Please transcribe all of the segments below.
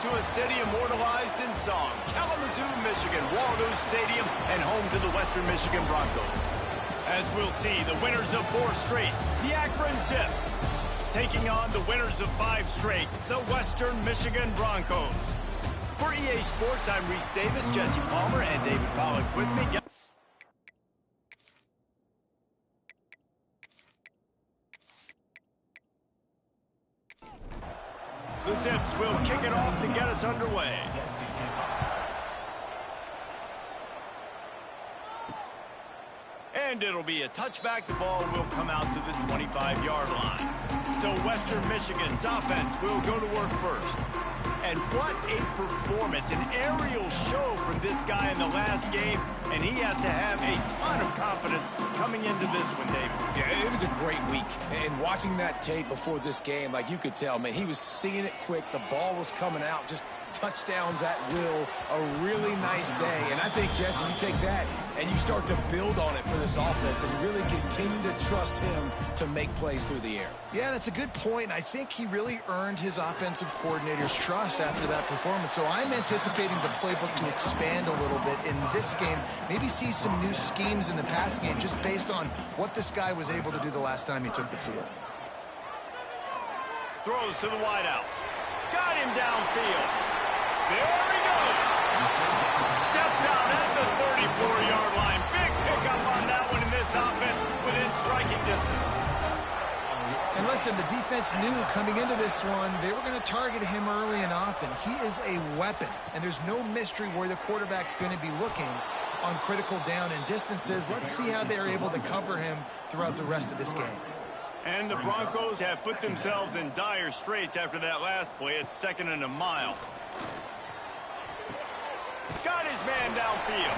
to a city immortalized in song, Kalamazoo, Michigan, Waldo Stadium, and home to the Western Michigan Broncos. As we'll see, the winners of 4 straight, the Akron Zips, taking on the winners of 5 straight, the Western Michigan Broncos. For EA Sports, I'm Reese Davis, Jesse Palmer, and David Pollack with me. The Zips will kick it off to get us underway. And it'll be a touchback. The ball will come out to the 25-yard line. So Western Michigan's offense will go to work first. And what a performance, an aerial show from this guy in the last game, and he has to have a ton of confidence coming into this one, David. Yeah, it was a great week. And watching that tape before this game, like you could tell, man, he was seeing it quick. The ball was coming out, just touchdowns at will. A really nice day. And I think, Jesse, you take that and you start to build on it for this offense and really continue to trust him to make plays through the air. Yeah, that's a good point. I think he really earned his offensive coordinator's trust after that performance. So I'm anticipating the playbook to expand a little bit in this game. Maybe see some new schemes in the passing game just based on what this guy was able to do the last time he took the field. Throws to the wideout. Got him downfield. There he goes. Steps out at the 34-yard line. Big pickup on that one in this offense within striking distance. And listen, the defense knew coming into this one, they were going to target him early and often. He is a weapon, and there's no mystery where the quarterback's going to be looking on critical down and distances. Let's see how they're able to cover him throughout the rest of this game. And the Broncos have put themselves in dire straits after that last play. It's 2nd and a mile. Got his man downfield.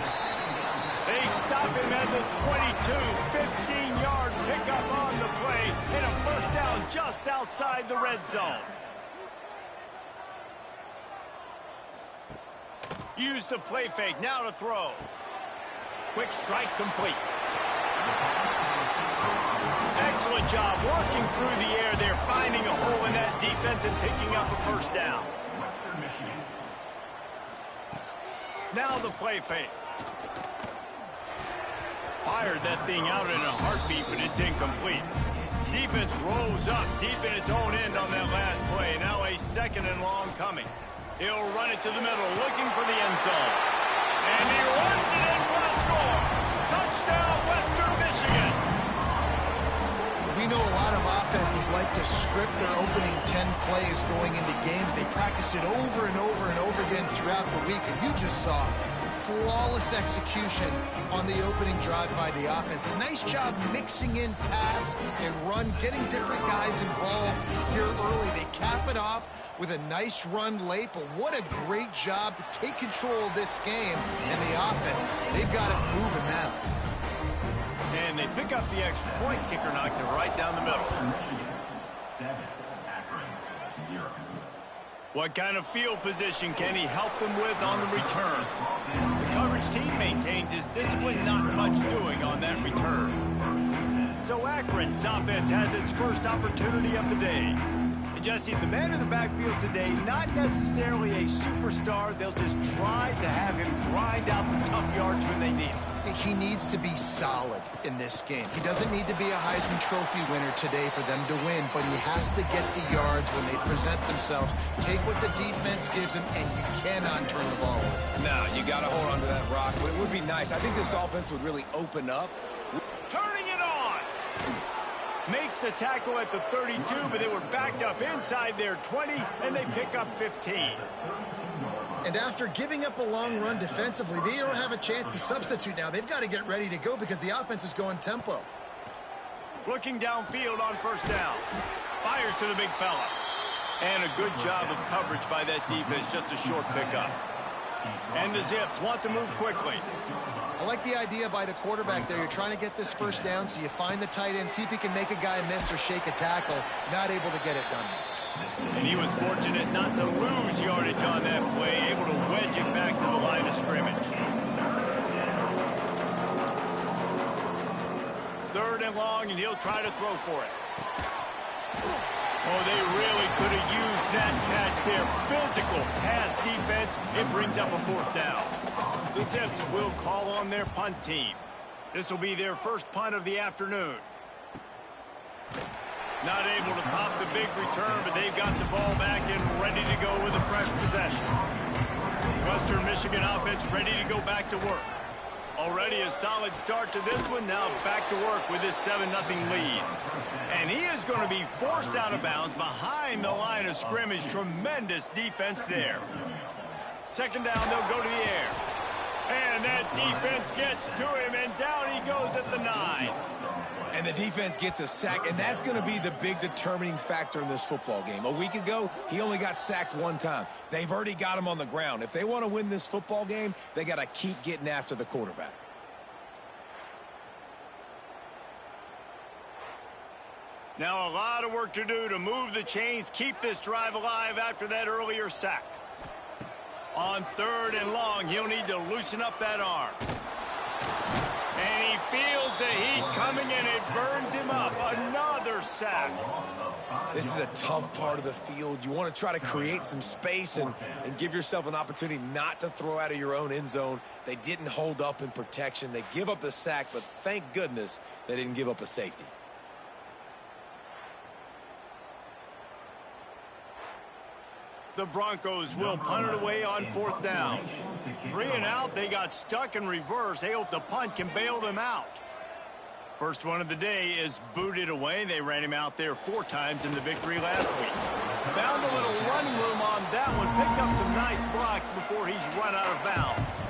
They stop him at the 22, 15-yard pickup on the play, and a first down just outside the red zone. Use the play fake, now to throw. Quick strike complete. Excellent job working through the air there, finding a hole in that defense and picking up a first down. Now the play fake. Fired that thing out in a heartbeat, but it's incomplete. Defense rose up deep in its own end on that last play. Now a 2nd and long coming. He'll run it to the middle, looking for the end zone. And he runs it in for the score. Touchdown, Western Michigan. We know a lot of offenses like to script their opening 10 plays going into games. They practice it over and over and over again throughout the week. And you just saw flawless execution on the opening drive by the offense. A nice job mixing in pass and run, getting different guys involved here early. They cap it off with a nice run late, but what a great job to take control of this game. And the offense, they've got it moving now. And they pick up the extra point. Kicker knocked it right down the middle. 7, Akron 0. What kind of field position can he help them with on the return? The coverage team maintains his discipline, not much doing on that return. So Akron's offense has its first opportunity of the day. And Jesse, the man in the backfield today, not necessarily a superstar. They'll just try to have him grind out the tough yards when they need him. He needs to be solid in this game. He doesn't need to be a Heisman Trophy winner today for them to win, but he has to get the yards when they present themselves. Take what the defense gives him, and you cannot turn the ball over. No, you got to hold on to that rock, but it would be nice. I think this offense would really open up. Turning it on. Makes the tackle at the 32, but they were backed up inside their 20, and they pick up 15. And after giving up a long run defensively, they don't have a chance to substitute now. They've got to get ready to go because the offense is going tempo. Looking downfield on first down. Fires to the big fella. And a good job of coverage by that defense, just a short pickup. And the Zips want to move quickly. I like the idea by the quarterback there. You're trying to get this first down, so you find the tight end, see if he can make a guy miss or shake a tackle. Not able to get it done. And he was fortunate not to lose yardage on that play, able to wedge it back to the line of scrimmage. 3rd and long, and he'll try to throw for it. Oh, they really could have used that catch there. Physical pass defense. It brings up a 4th down. The Zips will call on their punt team. This will be their first punt of the afternoon. Not able to pop the big return, but they've got the ball back and ready to go with a fresh possession. Western Michigan offense ready to go back to work. Already a solid start to this one. Now back to work with this 7-0 lead. And he is going to be forced out of bounds behind the line of scrimmage. Tremendous defense there. 2nd down, they'll go to the air. And that defense gets to him, and down he goes at the 9. And the defense gets a sack, and that's going to be the big determining factor in this football game. A week ago, he only got sacked 1 time. They've already got him on the ground. If they want to win this football game, they got to keep getting after the quarterback. Now a lot of work to do to move the chains, keep this drive alive after that earlier sack. On 3rd and long, he'll need to loosen up that arm. And he feels the heat coming, and it burns him up. Another sack. This is a tough part of the field. You want to try to create some space and give yourself an opportunity not to throw out of your own end zone. They didn't hold up in protection. They give up the sack, but thank goodness they didn't give up a safety. The Broncos will punt it away on 4th down. 3 and out, they got stuck in reverse. They hope the punt can bail them out. First one of the day is booted away. They ran him out there 4 times in the victory last week. Found a little running room on that one. Picked up some nice blocks before he's run out of bounds.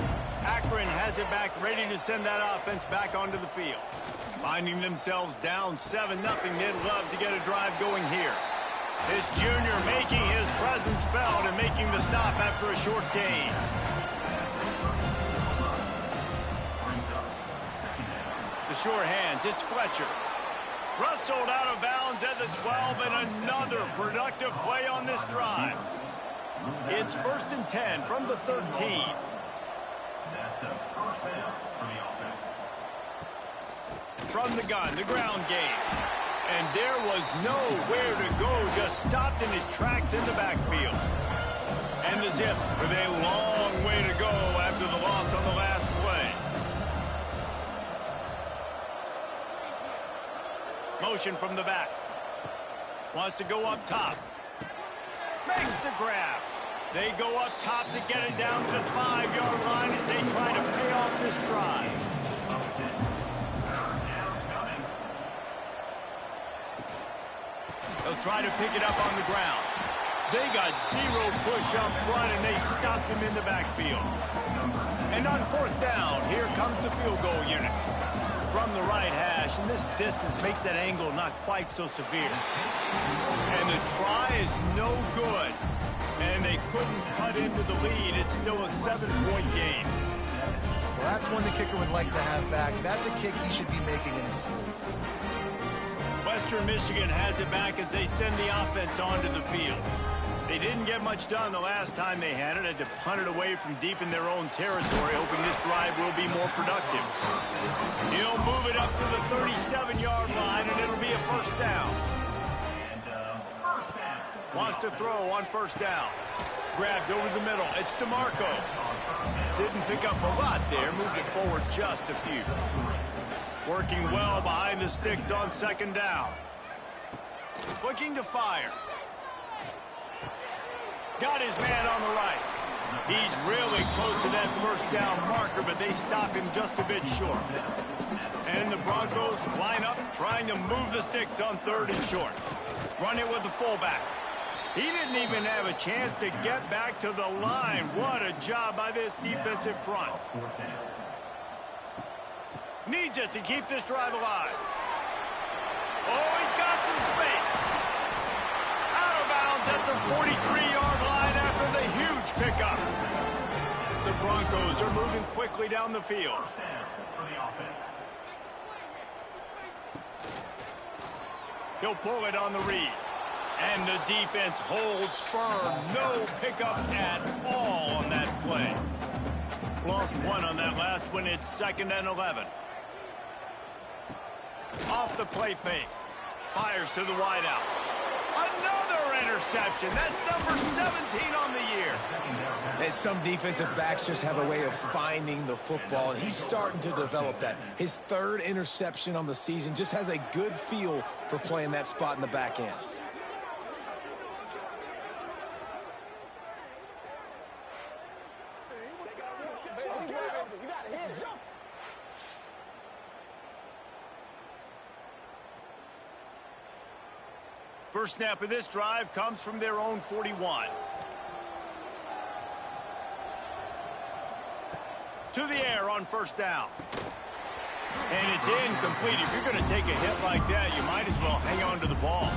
Akron has it back, ready to send that offense back onto the field. Finding themselves down 7-0, they'd love to get a drive going here. This junior making his presence felt and making the stop after a short gain. The short hands, it's Fletcher. Rustled out of bounds at the 12, and another productive play on this drive. It's 1st and 10 from the 13. That's a 1st down for the offense. From the gun, the ground game. And there was nowhere to go, just stopped in his tracks in the backfield. And the Zips with a long way to go after the loss on the last play. Motion from the back. Wants to go up top. Makes the grab. They go up top to get it down to the 5-yard line as they try to pay off this drive. They'll try to pick it up on the ground. They got 0 push up front, and they stopped him in the backfield. And on 4th down, here comes the field goal unit. From the right hash, and this distance makes that angle not quite so severe. And the try is no good. And they couldn't cut into the lead. It's still a 7-point game. Well, that's one the kicker would like to have back. That's a kick he should be making in his sleep. Western Michigan has it back as they send the offense onto the field. They didn't get much done the last time they had it. Had to punt it away from deep in their own territory, hoping this drive will be more productive. He'll move it up to the 37-yard line, and it'll be a 1st down. Wants to throw on 1st down. Grabbed over the middle. It's DeMarco. Didn't pick up a lot there. Moved it forward just a few. Working well behind the sticks on 2nd down. Looking to fire. Got his man on the right. He's really close to that 1st down marker, but they stop him just a bit short. And the Broncos line up, trying to move the sticks on 3rd and short. Run it with the fullback. He didn't even have a chance to get back to the line. What a job by this defensive front. Needs it to keep this drive alive. Oh, he's got some space. Out of bounds at the 43-yard line after the huge pickup. The Broncos are moving quickly down the field. He'll pull it on the read. And the defense holds firm. No pickup at all on that play. Lost 1 on that last one. It's 2nd and 11. Off the play fake. Fires to the wideout. Another interception. That's number 17 on the year. And some defensive backs just have a way of finding the football, and he's starting to develop that. His third interception on the season, just has a good feel for playing that spot in the back end. First snap of this drive comes from their own 41. To the air on first down. And it's incomplete. If you're going to take a hit like that, you might as well hang on to the ball.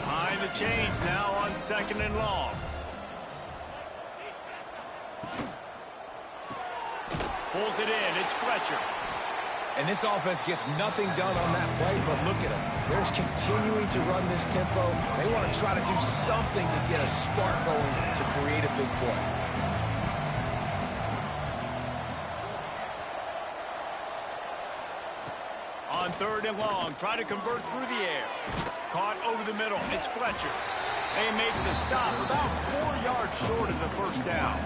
Behind the chains now on second and long. Pulls it in. It's Fletcher. And this offense gets nothing done on that play, but look at them. They're continuing to run this tempo. They want to try to do something to get a spark going to create a big play. On third and long, try to convert through the air. Caught over the middle. It's Fletcher. They make the stop about 4 yards short of the first down.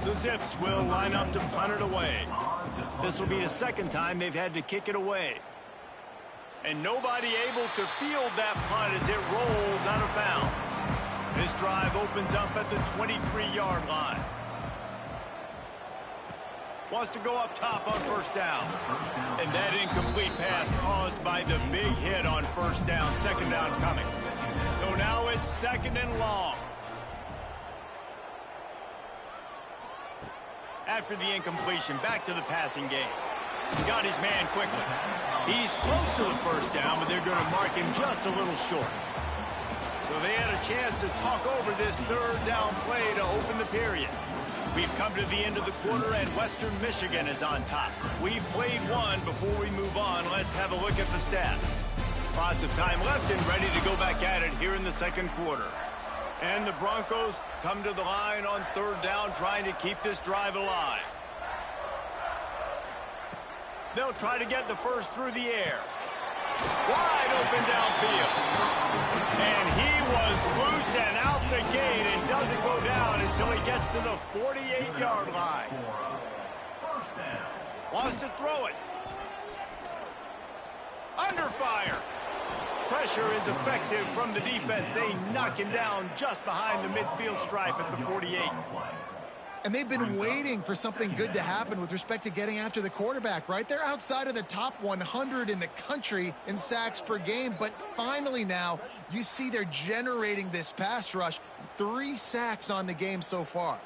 The Zips will line up to punt it away. This will be the second time they've had to kick it away. And nobody able to field that punt as it rolls out of bounds. This drive opens up at the 23-yard line. Wants to go up top on first down. And that incomplete pass caused by the big hit on first down. Second down coming. So now it's second and long. After the incompletion, back to the passing game. Got his man quickly. He's close to the first down, but they're going to mark him just a little short. So they had a chance to talk over this third down play to open the period. We've come to the end of the quarter, and Western Michigan is on top. We've played one. Before we move on, let's have a look at the stats. Lots of time left and ready to go back at it here in the second quarter. And the Broncos come to the line on third down, trying to keep this drive alive. They'll try to get the first through the air. Wide open downfield. And he was loose and out the gate and doesn't go down until he gets to the 48-yard line. Wants to throw it. Under fire. Pressure is effective from the defense. They knock him down just behind the midfield stripe at the 48. And they've been waiting for something good to happen with respect to getting after the quarterback, right? They're outside of the top 100 in the country in sacks per game, but finally now you see they're generating this pass rush. 3 sacks on the game so far.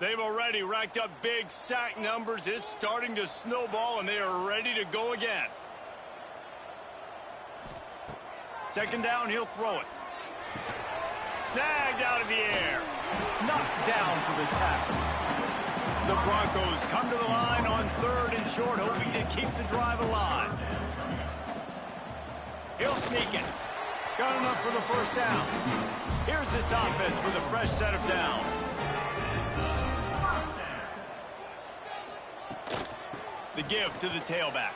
They've already racked up big sack numbers. It's starting to snowball, and they are ready to go again. Second down, he'll throw it. Snagged out of the air. Knocked down for the tackle. The Broncos come to the line on third and short, hoping to keep the drive alive. He'll sneak it. Got enough for the first down. Here's this offense with a fresh set of downs. The give to the tailback.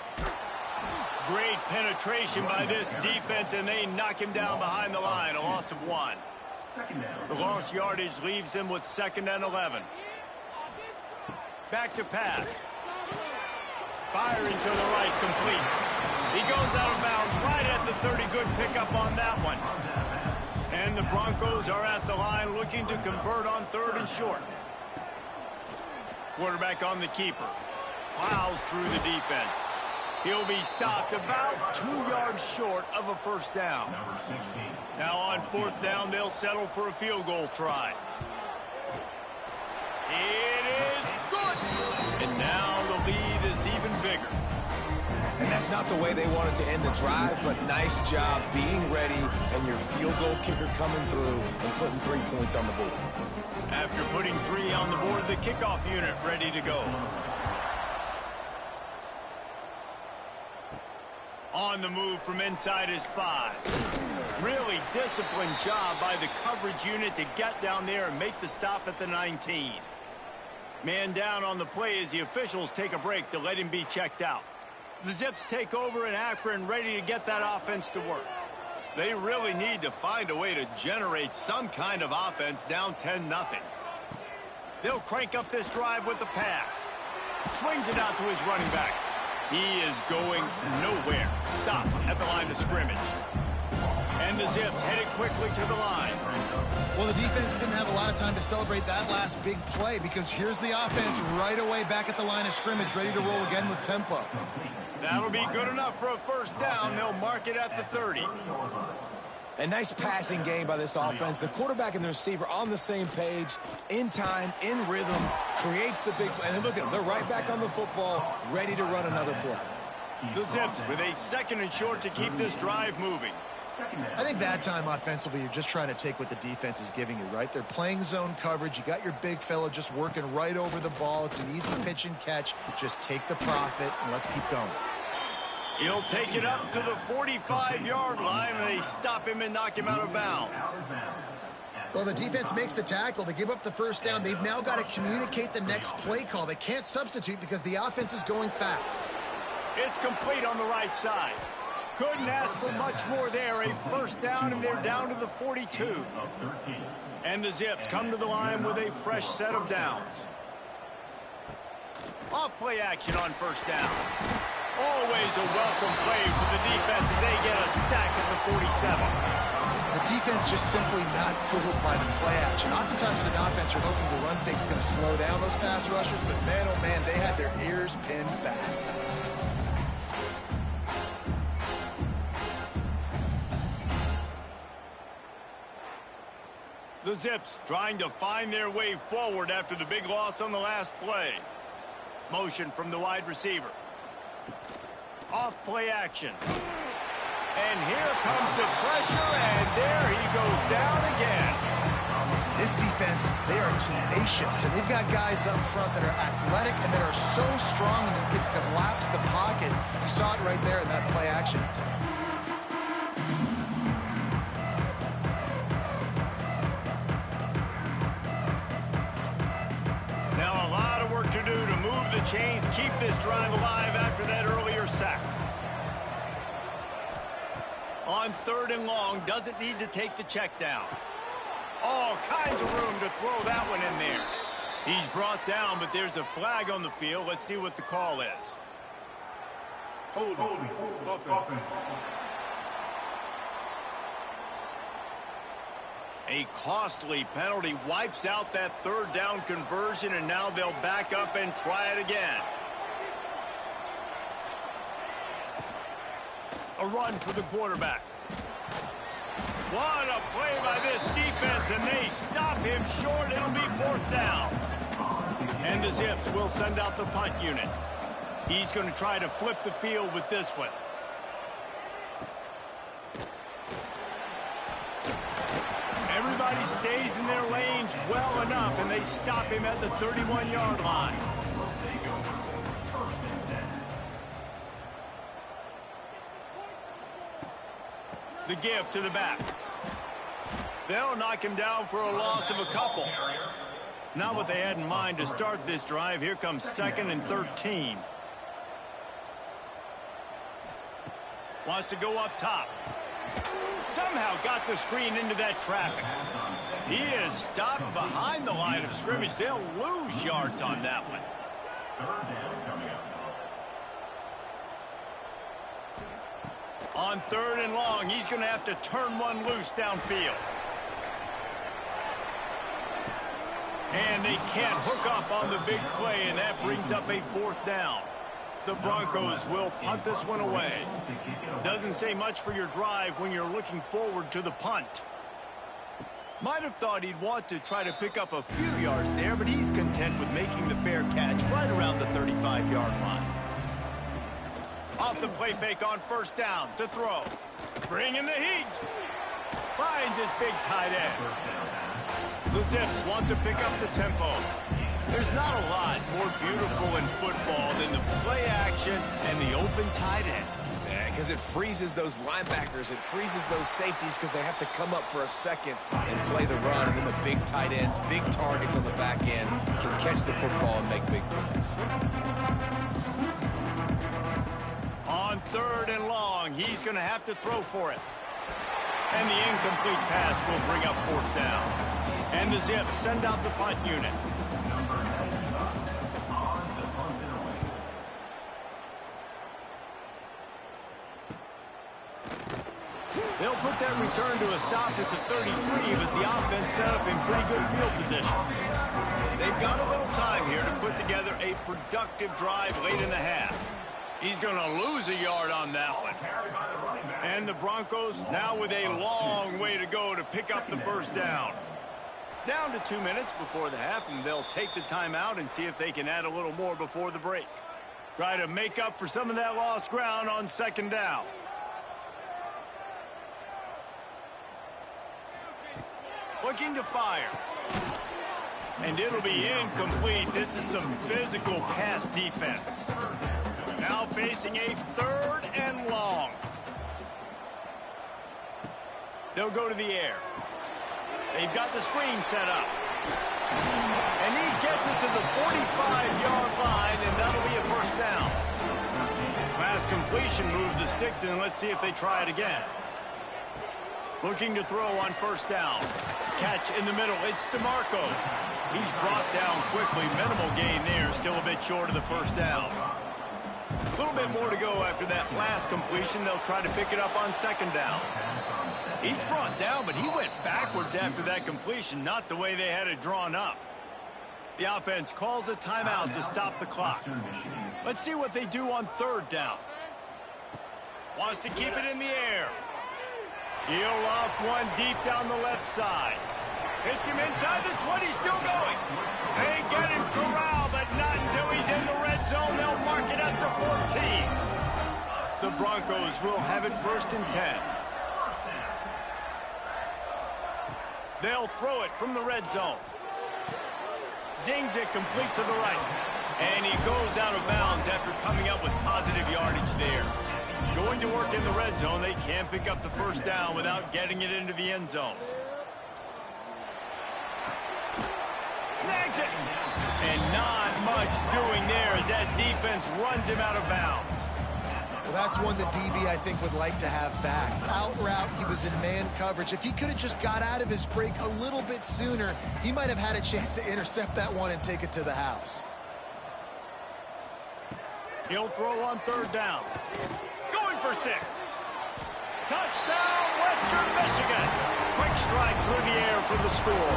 Great penetration by this defense, and they knock him down behind the line. A loss of 1. The lost yardage leaves them with 2nd and 11. Back to pass. Firing to the right, complete. He goes out of bounds right at the 30. Good pickup on that one. And the Broncos are at the line looking to convert on third and short. Quarterback on the keeper. Plows through the defense. He'll be stopped about 2 yards short of a first down. Now on fourth down, they'll settle for a field goal try. It is good. And now the lead is even bigger. And that's not the way they wanted to end the drive, but nice job being ready and your field goal kicker coming through and putting 3 points on the board. After putting 3 on the board, the kickoff unit ready to go. On the move from inside his 5. Really disciplined job by the coverage unit to get down there and make the stop at the 19. Man down on the play as the officials take a break to let him be checked out. The Zips take over in Akron, ready to get that offense to work. They really need to find a way to generate some kind of offense down 10-0. They'll crank up this drive with the pass. Swings it out to his running back. He is going nowhere. Stop at the line of scrimmage. And the Zips headed quickly to the line. Well, the defense didn't have a lot of time to celebrate that last big play because here's the offense right away back at the line of scrimmage, ready to roll again with tempo. That'll be good enough for a first down. They'll mark it at the 30. A nice passing game by this offense. The quarterback and the receiver on the same page, in time, in rhythm, creates the big play. And look at them. They're right back on the football, ready to run another play. The Zips with a 2nd and short to keep this drive moving. I think that time offensively, you're just trying to take what the defense is giving you, right? They're playing zone coverage. You got your big fella just working right over the ball. It's an easy pitch and catch. Just take the profit and let's keep going. He'll take it up to the 45-yard line, and they stop him and knock him out of bounds. Well, the defense makes the tackle. They give up the first down. They've now got to communicate the next play call. They can't substitute because the offense is going fast. It's complete on the right side. Couldn't ask for much more there. A first down, and they're down to the 42. And the Zips come to the line with a fresh set of downs. Off-play action on first down. Always a welcome play for the defense as they get a sack at the 47. The defense just simply not fooled by the play action. Oftentimes, as an offense, you're hoping the run fake's going to slow down those pass rushers, but man, oh man, they had their ears pinned back. The Zips trying to find their way forward after the big loss on the last play. Motion from the wide receiver. Off-play action. And here comes the pressure, and there he goes down again. This defense, they are tenacious, and they've got guys up front that are athletic and that are so strong and that can collapse the pocket. You saw it right there in that play action attack. Now a lot of work to do to move the chains, keep this drive alive after that earlier sack. On 3rd and long, doesn't need to take the check down. All kinds of room to throw that one in there. He's brought down, but there's a flag on the field. Let's see what the call is. Holding. A costly penalty wipes out that 3rd down conversion, and now they'll back up and try it again. A run for the quarterback. What a play by this defense, and they stop him short. It'll be 4th down. And the Zips will send out the punt unit. He's going to try to flip the field with this one. Everybody stays in their lanes well enough, and they stop him at the 31-yard line. The give to the back. They'll knock him down for a loss of a couple. Not what they had in mind to start this drive. Here comes 2nd and 13. Wants to go up top. Somehow got the screen into that traffic. He is stopped behind the line of scrimmage. They'll lose yards on that one. 3rd down coming up. On 3rd and long, he's going to have to turn one loose downfield. And they can't hook up on the big play, and that brings up a 4th down. The Broncos will punt this one away. Doesn't say much for your drive when you're looking forward to the punt. Might have thought he'd want to try to pick up a few yards there, but he's content with making the fair catch right around the 35-yard line. Off the play fake on 1st down to throw. Bringing the heat. Finds his big tight end. The Zips want to pick up the tempo. There's not a lot more beautiful in football than the play action and the open tight end. Yeah, because it freezes those linebackers. It freezes those safeties because they have to come up for a second and play the run. And then the big tight ends, big targets on the back end can catch the football and make big plays. on 3rd and long. He's going to have to throw for it. And the incomplete pass will bring up 4th down. And the Zips send out the punt unit. They'll put that return to a stop at the 33, but the offense set up in pretty good field position. They've got a little time here to put together a productive drive late in the half. He's going to lose a yard on that one. And the Broncos now with a long way to go to pick up the 1st down. Down to 2 minutes before the half, and they'll take the timeout and see if they can add a little more before the break. Try to make up for some of that lost ground on 2nd down. Looking to fire. And it'll be incomplete. This is some physical pass defense. Now facing a 3rd and long. They'll go to the air. They've got the screen set up. And he gets it to the 45-yard line, and that'll be a 1st down. Pass completion moved the sticks in. Let's see if they try it again. Looking to throw on 1st down. Catch in the middle. It's DeMarco. He's brought down quickly. Minimal gain there. Still a bit short of the 1st down. A little bit more to go after that last completion. They'll try to pick it up on 2nd down. He's brought down, but he went backwards after that completion. Not the way they had it drawn up. The offense calls a timeout to stop the clock. Let's see what they do on 3rd down. Wants to keep it in the air. He'll loft one deep down the left side. Hits him inside the 20, still going. They get him corralled, but not until he's in the red zone. They'll mark it at the 14. The Broncos will have it 1st and 10. They'll throw it from the red zone. Zings it complete to the right. And he goes out of bounds after coming up with positive yardage there. Going to work in the red zone. They can't pick up the 1st down without getting it into the end zone. Snags it. And not much doing there as that defense runs him out of bounds. Well, that's one the DB, I think, would like to have back. Out route, he was in man coverage. If he could have just got out of his break a little bit sooner, he might have had a chance to intercept that one and take it to the house. He'll throw on 3rd down. Going for 6. Touchdown, Western Michigan. Quick strike through the air for the score.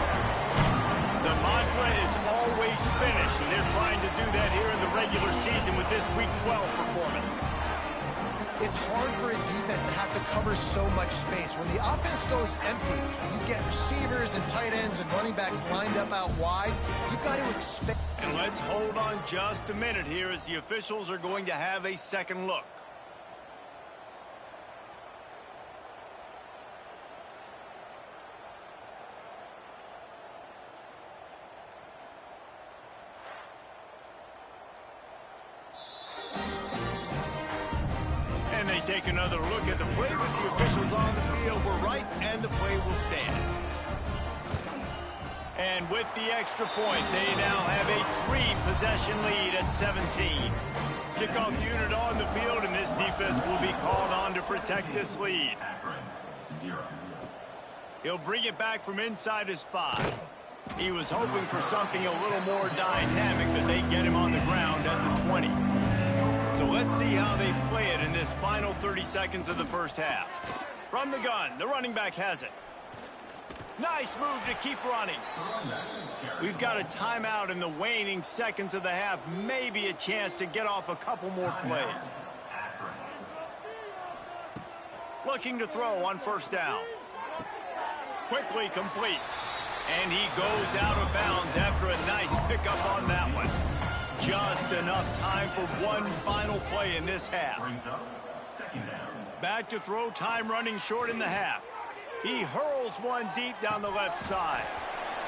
The mantra is always finish, and they're trying to do that here in the regular season with this Week 12 performance. It's hard for a defense to have to cover so much space. When the offense goes empty, you get receivers and tight ends and running backs lined up out wide. You've got to expect. And let's hold on just a minute here as the officials are going to have a second look. And they take another look at the play with the officials on the field. We're right, and the play will stand. And with the extra point, they now have a 3-possession lead at 17. Kickoff unit on the field, and this defense will be called on to protect this lead. Akron, 0. He'll bring it back from inside his 5. He was hoping for something a little more dynamic, but they get him on the ground at the 20. So let's see how they play it in this final 30 seconds of the first half. From the gun, the running back has it. Nice move to keep running. We've got a timeout in the waning seconds of the half. Maybe a chance to get off a couple more plays. Looking to throw on 1st down. Quickly complete. And he goes out of bounds after a nice pickup on that one. Just enough time for one final play in this half. Back to throw, time running short in the half. He hurls one deep down the left side.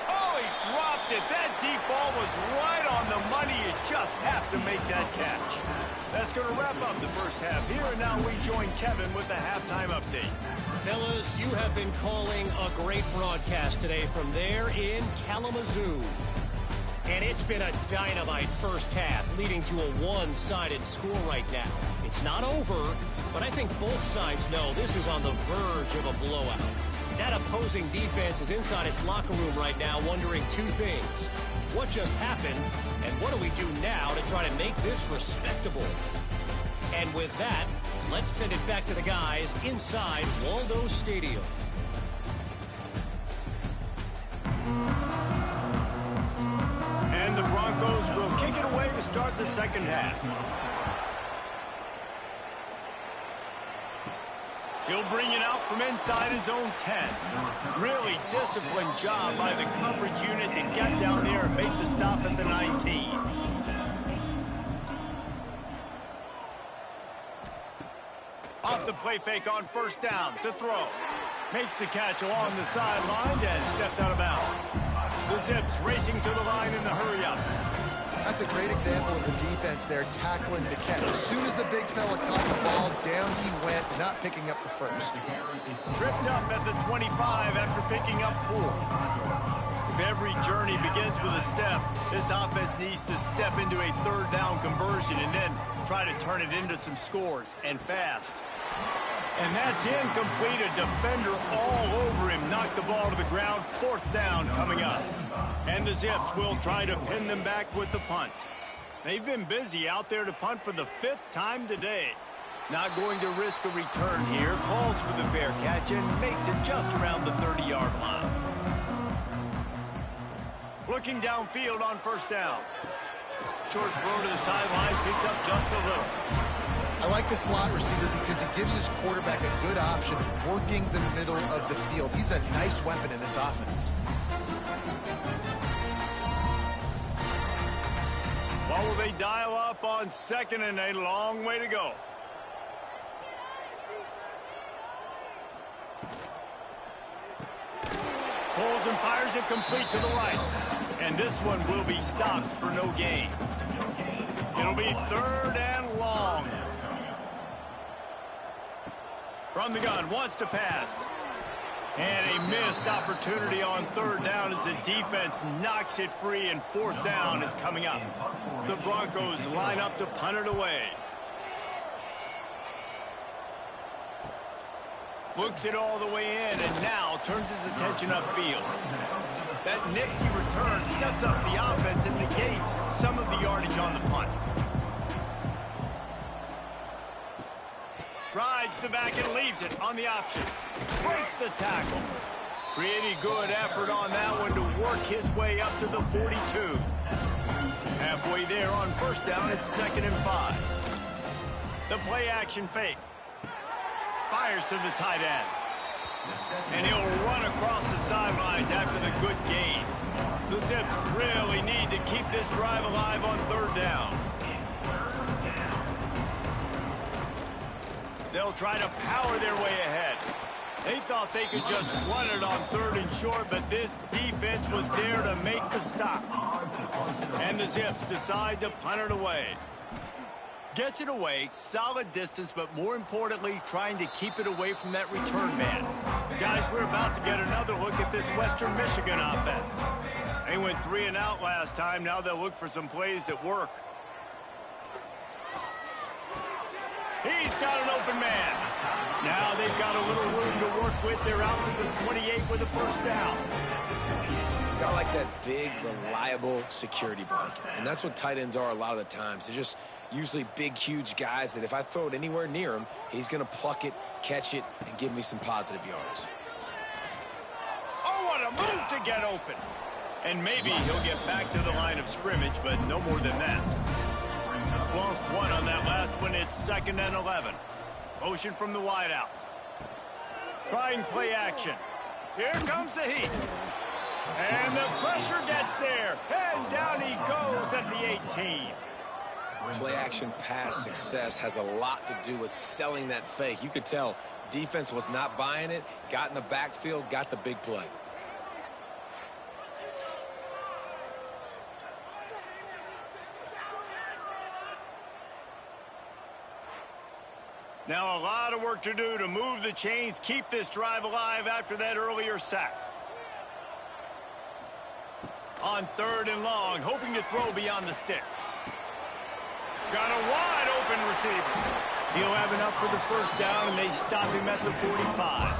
Oh, he dropped it. That deep ball was right on the money. You just have to make that catch. That's going to wrap up the first half here, and now we join Kevin with the halftime update. Fellas, you have been calling a great broadcast today from there in Kalamazoo. And it's been a dynamite first half, leading to a one-sided score right now. It's not over, but I think both sides know this is on the verge of a blowout. That opposing defense is inside its locker room right now wondering two things. What just happened, and what do we do now to try to make this respectable? And with that, let's send it back to the guys inside Waldo Stadium. And the Broncos will kick it away to start the second half. He'll bring it out from inside his own 10. Really disciplined job by the coverage unit to get down there and make the stop at the 19. Off the play fake on first down to throw. Makes the catch along the sidelines and steps out of bounds. The Zips racing to the line in the hurry-up. That's a great example of the defense there tackling the catch. As soon as the big fella caught the ball, down he went, not picking up the first. Tripped up at the 25 after picking up 4. If every journey begins with a step, this offense needs to step into a third down conversion and then try to turn it into some scores, and fast. And that's incomplete. A defender all over him. Knocked the ball to the ground. Fourth down coming up. And the Zips will try to pin them back with the punt. They've been busy out there to punt for the 5th time today. Not going to risk a return here. Calls for the fair catch and makes it just around the 30-yard line. Looking downfield on first down. Short throw to the sideline. Picks up just a little. I like the slot receiver because he gives his quarterback a good option working the middle of the field. He's a nice weapon in this offense. What will they dial up on 2nd and a long way to go? Pulls and fires it complete to the right. And this one will be stopped for no gain. It'll be 3rd and long. From the gun, wants to pass. And a missed opportunity on 3rd down as the defense knocks it free, and 4th down is coming up. The Broncos line up to punt it away. Looks it all the way in, and now turns his attention upfield. That nifty return sets up the offense and negates some of the yardage on the punt. Rides the back and leaves it on the option. Breaks the tackle. Pretty good effort on that one to work his way up to the 42. Halfway there on first down, it's 2nd and 5. The play action fake. Fires to the tight end. And he'll run across the sidelines after the good gain. The Zips really need to keep this drive alive on 3rd down. They'll try to power their way ahead. They thought they could just run it on 3rd and short, but this defense was there to make the stop. And the Zips decide to punt it away. Gets it away, solid distance, but more importantly, trying to keep it away from that return man. Guys, we're about to get another look at this Western Michigan offense. They went 3 and out last time. Now they'll look for some plays that work. He's got an open man. Now they've got a little room to work with. They're out to the 28 with a first down. Got like that big, reliable security blanket. And that's what tight ends are a lot of the times. They're just usually big, huge guys that if I throw it anywhere near him, he's going to pluck it, catch it, and give me some positive yards. Oh, what a move to get open. And maybe he'll get back to the line of scrimmage, but no more than that. Lost 1 on that last one. It's 2nd and 11. Motion from the wideout. Trying play action. Here comes the heat. And the pressure gets there. And down he goes at the 18. Play action pass success has a lot to do with selling that fake. You could tell defense was not buying it, got in the backfield, got the big play. Now a lot of work to do to move the chains, keep this drive alive after that earlier sack. On 3rd and long, hoping to throw beyond the sticks. Got a wide open receiver. He'll have enough for the first down, and they stop him at the 45.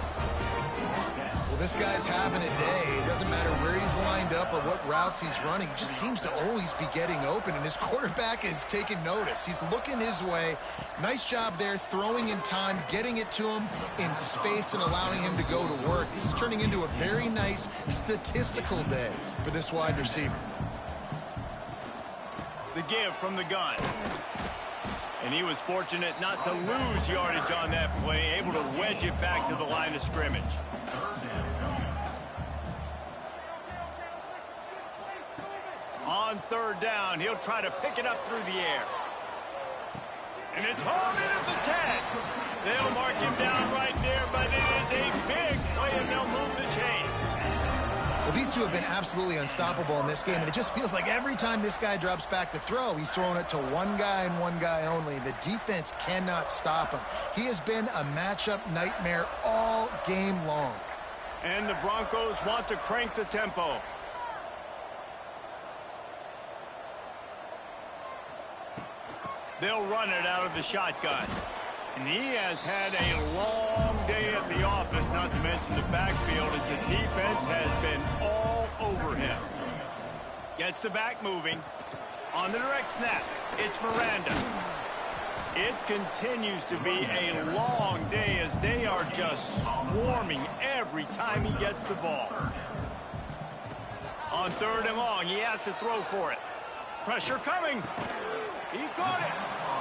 Well, this guy's having a day. It doesn't matter where he's lined up or what routes he's running. He just seems to always be getting open, and his quarterback is taking notice. He's looking his way. Nice job there, throwing in time, getting it to him in space and allowing him to go to work. This is turning into a very nice statistical day for this wide receiver. The give from the gun. And he was fortunate not to lose yardage on that play, able to wedge it back to the line of scrimmage. On 3rd down, he'll try to pick it up through the air. And it's home in at the 10. They'll mark him down right there, but it is a big play, and they'll move the chains. Well, these two have been absolutely unstoppable in this game, and it just feels like every time this guy drops back to throw, he's throwing it to one guy and one guy only. The defense cannot stop him. He has been a matchup nightmare all game long. And the Broncos want to crank the tempo. They'll run it out of the shotgun. And he has had a long day at the office, not to mention the backfield, as the defense has been all over him. Gets the back moving. On the direct snap, it's Miranda. It continues to be a long day as they are just swarming every time he gets the ball. On 3rd and long, he has to throw for it. Pressure coming. He caught it.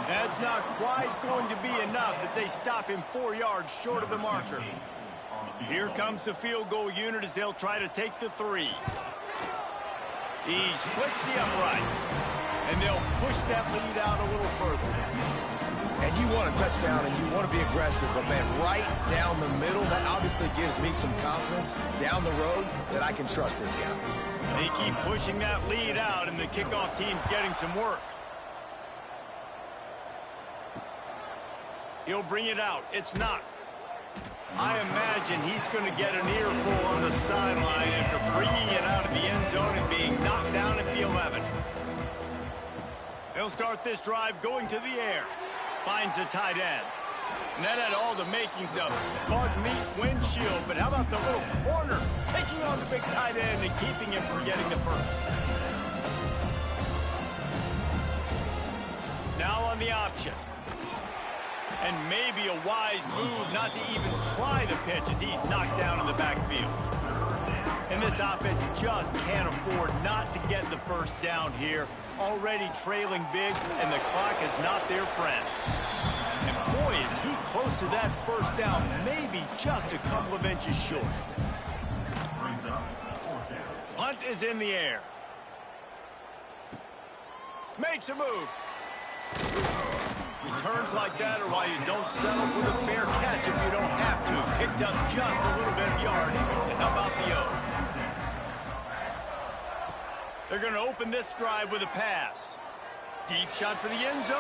That's not quite going to be enough as they stop him 4 yards short of the marker. Here comes the field goal unit as they'll try to take the 3. He splits the uprights, and they'll push that lead out a little further. And you want a touchdown, and you want to be aggressive, but, man, right down the middle, that obviously gives me some confidence down the road that I can trust this guy. They keep pushing that lead out, and the kickoff team's getting some work. He'll bring it out. It's Knox. I imagine he's going to get an earful on the sideline after bringing it out of the end zone and being knocked down at the 11. They'll start this drive going to the air. Finds the tight end. And that had all the makings of bug meat windshield. But how about the little corner taking on the big tight end and keeping him from getting the first? Now on the option. And maybe a wise move not to even try the pitch as he's knocked down in the backfield. And this offense just can't afford not to get the first down here. Already trailing big, and the clock is not their friend. And boy, is he close to that first down, maybe just a couple of inches short. Punt is in the air. Makes a move. Returns like that are why you don't settle for the fair catch if you don't have to. Picks up just a little bit of yards to help out the O. They're going to open this drive with a pass. Deep shot for the end zone.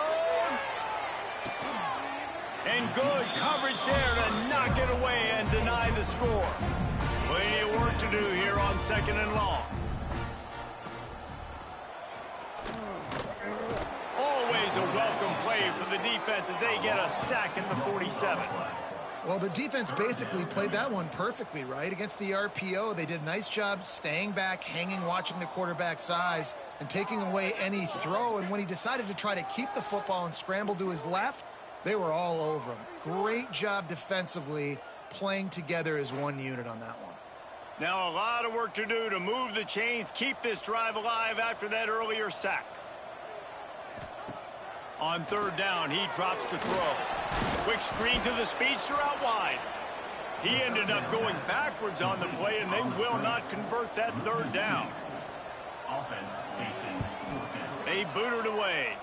And good coverage there to knock it away and deny the score. Plenty of work to do here on 2nd and long. Always a welcome play for the defense as they get a sack at the 47. Well, the defense basically played that one perfectly, right? Against the RPO, they did a nice job staying back, hanging, watching the quarterback's eyes, and taking away any throw. And when he decided to try to keep the football and scramble to his left, they were all over him. Great job defensively, playing together as one unit on that one. Now a lot of work to do to move the chains, keep this drive alive after that earlier sack. On 3rd down, he drops to throw. Quick screen to the speedster out wide. He ended up going backwards on the play, and they will not convert that 3rd down. They boot it away.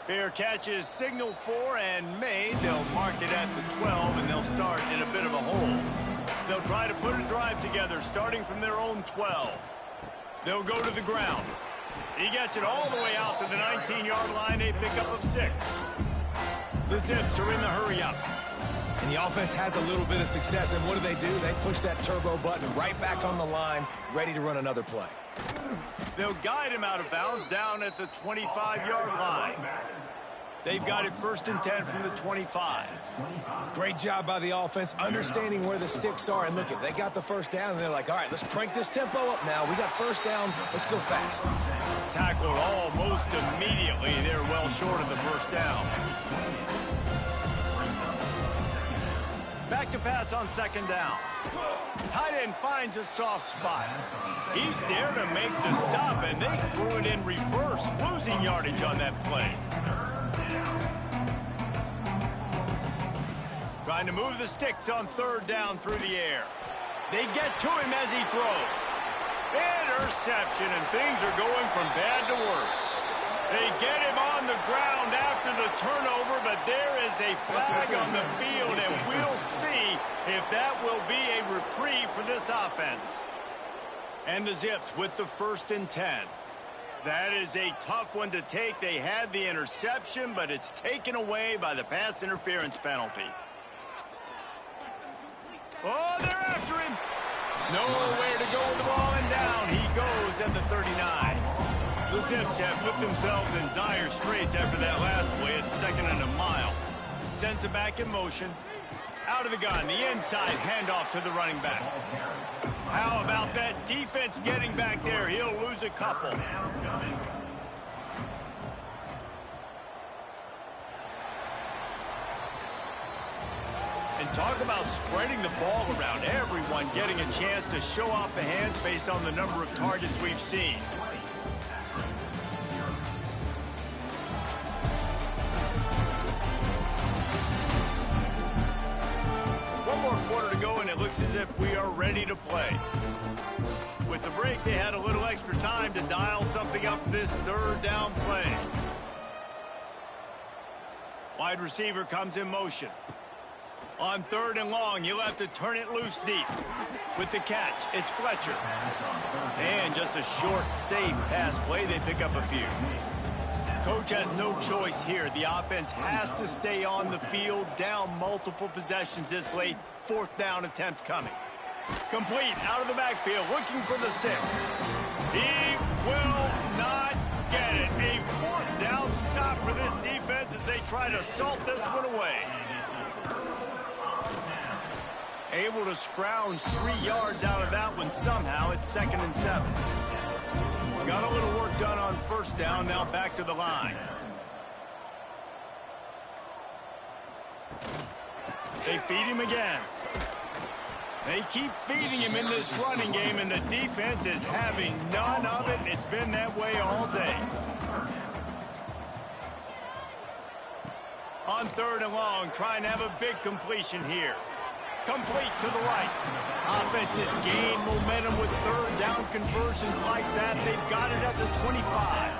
Fair catch is signaled for and made. They'll mark it at the 12, and they'll start in a bit of a hole. They'll try to put a drive together, starting from their own 12. They'll go to the ground. He gets it all the way out to the 19-yard line, a pickup of 6. The Zips are in the hurry-up. And the offense has a little bit of success, and what do? They push that turbo button right back on the line, ready to run another play. They'll guide him out of bounds down at the 25-yard line. They've got it 1st and 10 from the 25. Great job by the offense, understanding where the sticks are. And look, they got the first down, and they're like, all right, let's crank this tempo up now. We got first down. Let's go fast. Tackled almost immediately. They're well short of the first down. Back to pass on 2nd down. Tight end finds a soft spot. He's there to make the stop, and they threw it in reverse, losing yardage on that play. Trying to move the sticks on 3rd down through the air. They get to him as he throws. Interception, and things are going from bad to worse. They get him on the ground after the turnover, but there is a flag on the field, and we'll see if that will be a reprieve for this offense. And the Zips with the 1st and 10. That is a tough one to take. They had the interception, but it's taken away by the pass interference penalty. Oh, they're after him. Nowhere to go with the ball, and down he goes at the 39. The Zips have put themselves in dire straits after that last play. It's 2nd and a mile. Sends it back in motion. Out of the gun, the inside handoff to the running back. How about that defense getting back there? He'll lose a couple. And talk about spreading the ball around. Everyone getting a chance to show off the hands based on the number of targets we've seen. One more quarter to go, and it looks as if we are ready to play. With the break, they had a little extra time to dial something up for this 3rd down play. Wide receiver comes in motion. On 3rd and long, you'll have to turn it loose deep. With the catch, it's Fletcher. And just a short, safe pass play. They pick up a few. Coach has no choice here. The offense has to stay on the field, down multiple possessions this late. 4th down attempt coming. Complete out of the backfield, looking for the sticks. He will not get it. A 4th down stop for this defense as they try to salt this one away. Able to scrounge 3 yards out of that one somehow. It's 2nd and 7. Got a little work done on 1st down. Now back to the line. They feed him again. They keep feeding him in this running game, and the defense is having none of it. It's been that way all day. On 3rd and long, trying to have a big completion here. Complete to the right. Offense has gained momentum with 3rd down conversions like that. They've got it at the 25.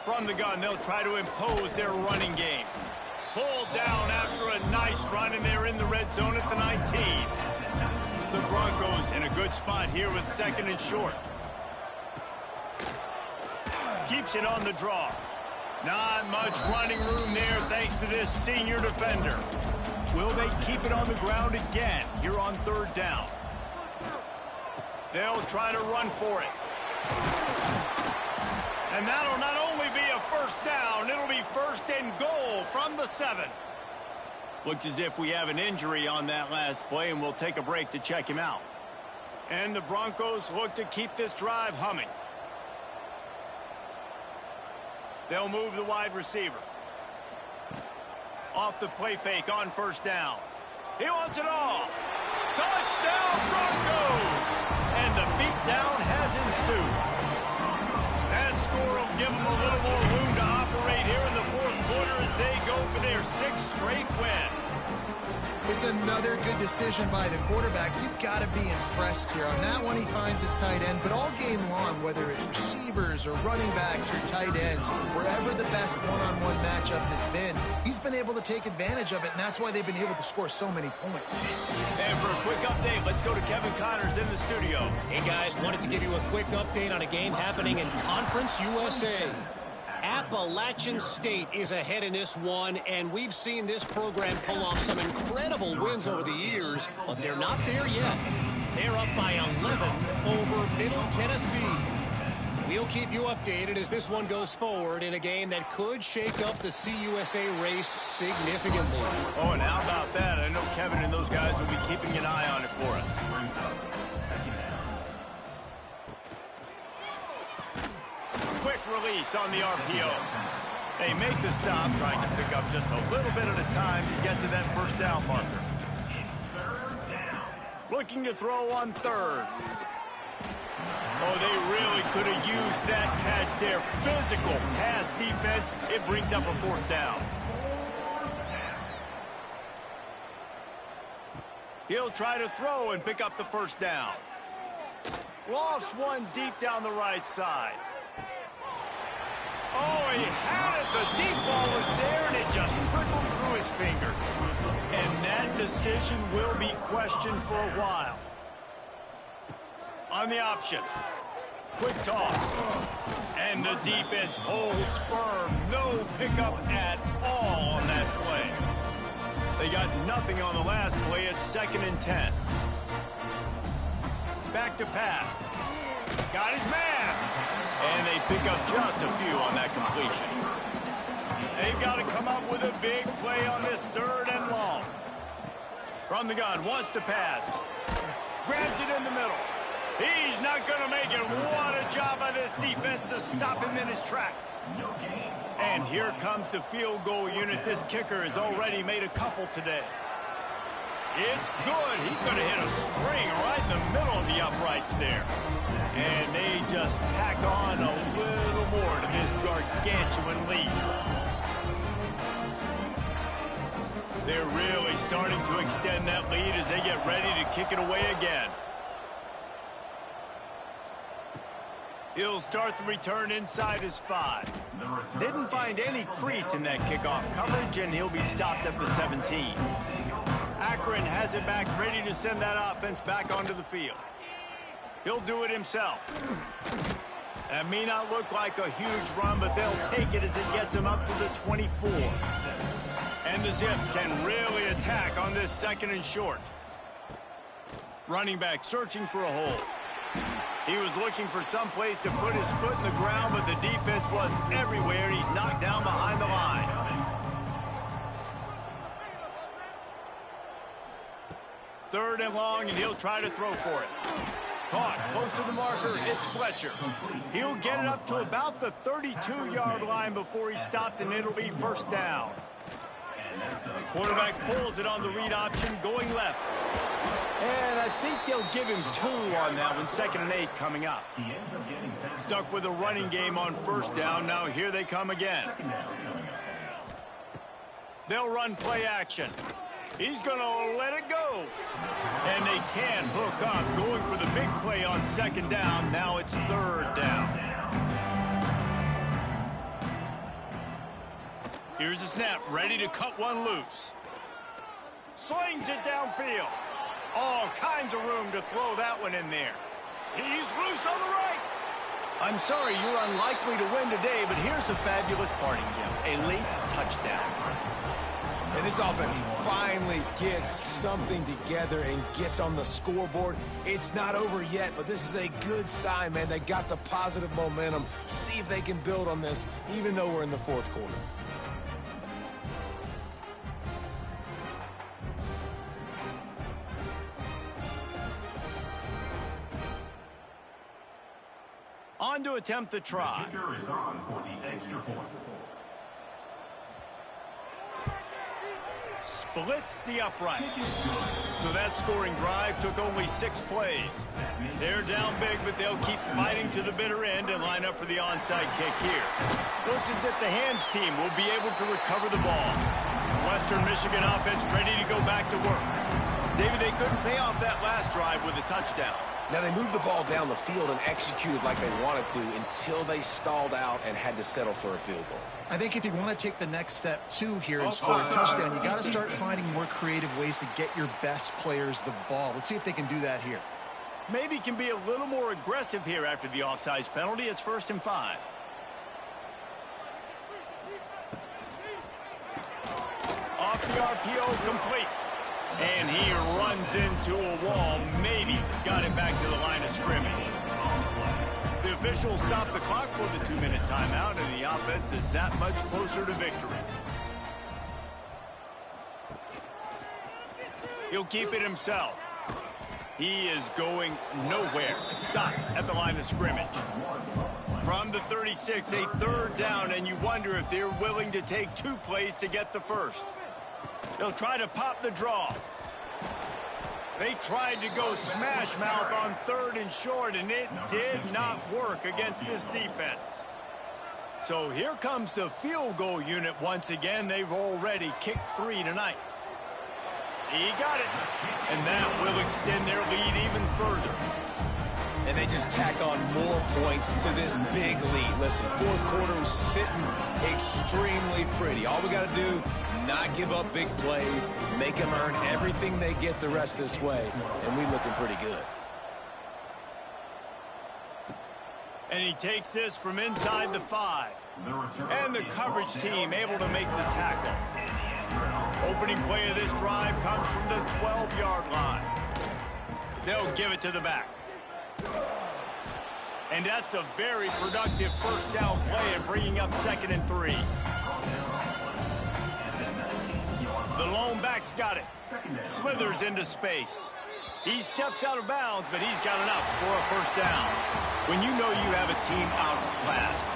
From the gun, they'll try to impose their running game. Pulled down after a nice run, and they're in the red zone at the 19. The Broncos in a good spot here with 2nd and short. Keeps it on the draw. Not much running room there thanks to this senior defender. Will they keep it on the ground again here on 3rd down? They'll try to run for it. And that'll not only be a 1st down, it'll be 1st and goal from the 7. Looks as if we have an injury on that last play, and we'll take a break to check him out. And the Broncos look to keep this drive humming. They'll move the wide receiver. Off the play fake on 1st down. He wants it all. Touchdown, Broncos! And the beatdown has ensued. That score will give them a little more room to operate here in the 4th quarter as they go for their 6th straight win. It's another good decision by the quarterback. You've got to be impressed here. On that one, he finds his tight end. But all game long, whether it's receivers or running backs or tight ends, wherever the best one-on-one matchup has been, he's been able to take advantage of it, and that's why they've been able to score so many points. And for a quick update, let's go to Kevin Connors in the studio. Hey, guys, wanted to give you a quick update on a game happening in Conference USA. Appalachian State is ahead in this one, and we've seen this program pull off some incredible wins over the years, but they're not there yet. They're up by 11 over Middle Tennessee. We'll keep you updated as this one goes forward in a game that could shake up the CUSA race significantly. Oh, and how about that? I know Kevin and those guys will be keeping an eye on it for us. Quick release on the RPO. They make the stop, trying to pick up just a little bit at a time to get to that first down marker. Looking to throw on third. Oh, they really could have used that catch there. Physical pass defense. It brings up a fourth down. He'll try to throw and pick up the first down. Lofts one deep down the right side. Oh, he had it. The deep ball was there, and it just trickled through his fingers. And that decision will be questioned for a while. On the option. Quick toss. And the defense holds firm. No pickup at all on that play. They got nothing on the last play. It's 2nd and 10. Back to pass. Got his man. And they pick up just a few on that completion. They've got to come up with a big play on this 3rd and long. From the gun, wants to pass. Grabs it in the middle. He's not going to make it. What a job by this defense to stop him in his tracks. And here comes the field goal unit. This kicker has already made a couple today. It's good. He could have hit a string right in the middle of the uprights there. And they just tack on a little more to this gargantuan lead. They're really starting to extend that lead as they get ready to kick it away again. He'll start the return inside his 5. Didn't find any crease in that kickoff coverage, and he'll be stopped at the 17. Akron has it back, ready to send that offense back onto the field. He'll do it himself. That may not look like a huge run, but they'll take it as it gets them up to the 24. And the Zips can really attack on this 2nd and short. Running back searching for a hole. He was looking for some place to put his foot in the ground, but the defense was everywhere, and he's knocked down behind the line. Third and long, and he'll try to throw for it. Caught close to the marker. It's Fletcher. He'll get it up to about the 32-yard line before he's stopped, and it'll be first down. Quarterback pulls it on the read option, going left. And I think they'll give him 2 on that one. 2nd and 8 coming up. Stuck with a running game on first down. Now here they come again. They'll run play action. He's going to let it go. And they can hook up, going for the big play on 2nd down. Now it's 3rd down. Here's the snap, ready to cut one loose. Slings it downfield. All kinds of room to throw that one in there. He's loose on the right. I'm sorry you're unlikely to win today, but here's a fabulous parting gift, a late touchdown. And this offense finally gets something together and gets on the scoreboard. It's not over yet, but this is a good sign, man. They got the positive momentum. See if they can build on this, even though we're in the 4th quarter. On to attempt the try. The kicker is on for the extra point. Splits the uprights. So that scoring drive took only 6 plays. They're down big, but they'll keep fighting to the bitter end and line up for the onside kick here. Looks as if the hands team will be able to recover the ball. Western Michigan offense ready to go back to work. David, they couldn't pay off that last drive with a touchdown. Now, they moved the ball down the field and executed like they wanted to until they stalled out and had to settle for a field goal. I think if you want to take the next step, too, here and score a touchdown, you got to start finding more creative ways to get your best players the ball. Let's see if they can do that here. Maybe can be a little more aggressive here after the offsides penalty. It's 1st and 5. off the RPO complete. And he runs into a wall. Maybe got it back to the line of scrimmage. The officials stop the clock for the 2-minute timeout, and the offense is that much closer to victory. He'll keep it himself. He is going nowhere. Stop at the line of scrimmage. From the 36, a third down, and you wonder if they're willing to take 2 plays to get the first. They'll try to pop the draw. They tried to go smash mouth on 3rd and short, and it did not work against this defense. So here comes the field goal unit once again. They've already kicked 3 tonight. He got it. And that will extend their lead even further. And they just tack on more points to this big lead. Listen, 4th quarter was sitting extremely pretty. All we got to do, not give up big plays, make them earn everything they get the rest of this way, and we looking pretty good. And he takes this from inside the 5. And the coverage team able to make the tackle. Opening play of this drive comes from the 12-yard line. They'll give it to the back. And that's a very productive first down play and bringing up 2nd and 3. The lone back's got it. Slithers into space. He steps out of bounds, but he's got enough for a first down. When you know you have a team outclassed,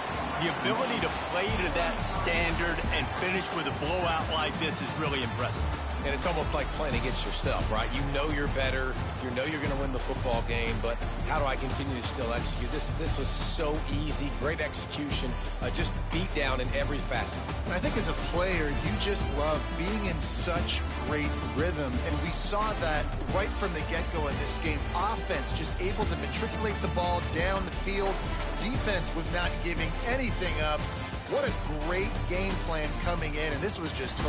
the ability to play to that standard and finish with a blowout like this is really impressive. And it's almost like playing against yourself, right? You know you're better. You know you're going to win the football game, but how do I continue to still execute? This was so easy. Great execution. Just beat down in every facet. I think as a player, you just love being in such great rhythm, and we saw that right from the get-go in this game. Offense just able to matriculate the ball down the field. Defense was not giving anything up. What a great game plan coming in, and this was just total.